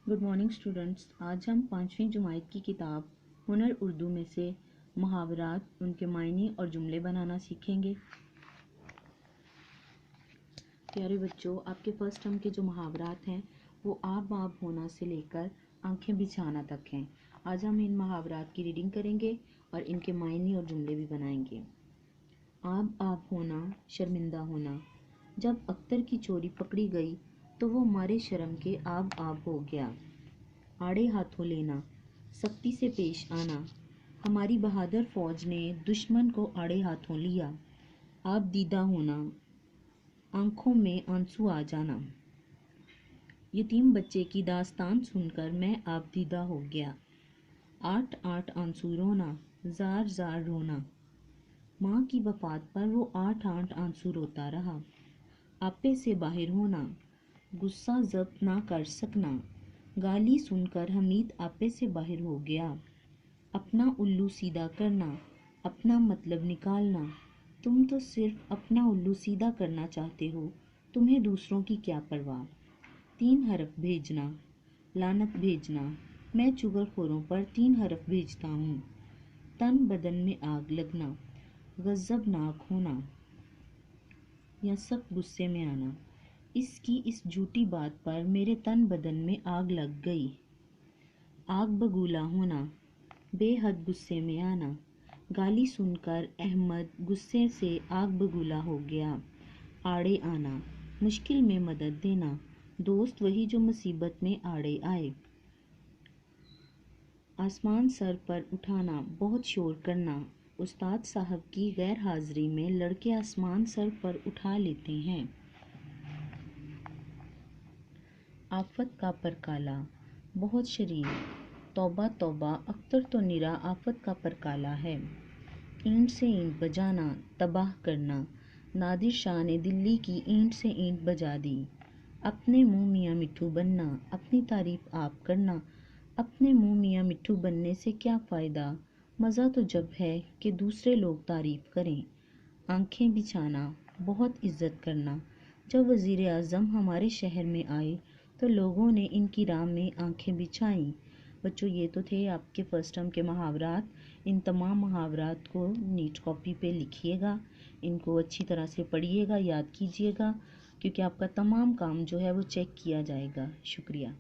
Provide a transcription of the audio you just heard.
Good morning students. आज हम 5वीं जमात की किताब हुनर उर्दू में से मुहावरात, उनके मायने और जुमले बनाना सीखेंगे। प्यारे बच्चों, आपके फर्स्ट टर्म के जो मुहावरात हैं वो आप बाप होना से लेकर आंखें बिछाना तक हैं। आज हम इन मुहावरात की रीडिंग करेंगे और इनके मायने और जुमले भी बनाएंगे। आप होना, शर्मिंदा होना। जब अख्तर की चोरी पकड़ी गई तो वो मारे शर्म के आब हो गया। आड़े हाथों लेना, सख्ती से पेश आना। हमारी बहादुर फौज ने दुश्मन को आड़े हाथों लिया। आप दीदा होना, आंखों में आंसू आ जाना। यतीम बच्चे की दास्तान सुनकर मैं आप दीदा हो गया। आठ आठ आंसू रोना, जार जार रोना। माँ की वफात पर वो आठ आठ आंसू रोता रहा। आपे से बाहर होना, गुस्सा जब्त ना कर सकना। गाली सुनकर हमीद आपे से बाहर हो गया। अपना उल्लू सीधा करना, अपना मतलब निकालना। तुम तो सिर्फ अपना उल्लू सीधा करना चाहते हो, तुम्हें दूसरों की क्या परवाह। 3 हरफ भेजना, लानत भेजना। मैं चुगलखोरों पर 3 हरफ भेजता हूँ। तन बदन में आग लगना, गज़बनाक होना या सब गुस्से में आना। इसकी इस झूठी बात पर मेरे तन बदन में आग लग गई। आग बगूला होना, बेहद गुस्से में आना। गाली सुनकर अहमद गुस्से से आग बगूला हो गया। आड़े आना, मुश्किल में मदद देना। दोस्त वही जो मुसीबत में आड़े आए। आसमान सर पर उठाना, बहुत शोर करना। उस्ताद साहब की गैर हाजिरी में लड़के आसमान सर पर उठा लेते हैं। आफत का परकाला, बहुत शरीर। तौबा तौबा, अख्तर तो निरा आफत का परकाला है। ईंट से ईंट बजाना, तबाह करना। नादिर शाह ने दिल्ली की ईंट से ईंट बजा दी। अपने मुँह मियाँ मिट्ठू बनना, अपनी तारीफ आप करना। अपने मुँह मियाँ मिट्ठू बनने से क्या फ़ायदा, मज़ा तो जब है कि दूसरे लोग तारीफ करें। आंखें बिछाना, बहुत इज्जत करना। जब वज़ीर आज़म हमारे शहर में आए तो लोगों ने इनकी राह में आंखें बिछाईं। बच्चों, ये तो थे आपके फर्स्ट टर्म के मुहावरात। इन तमाम मुहावरात को नीट कॉपी पे लिखिएगा, इनको अच्छी तरह से पढ़िएगा, याद कीजिएगा, क्योंकि आपका तमाम काम जो है वो चेक किया जाएगा। शुक्रिया।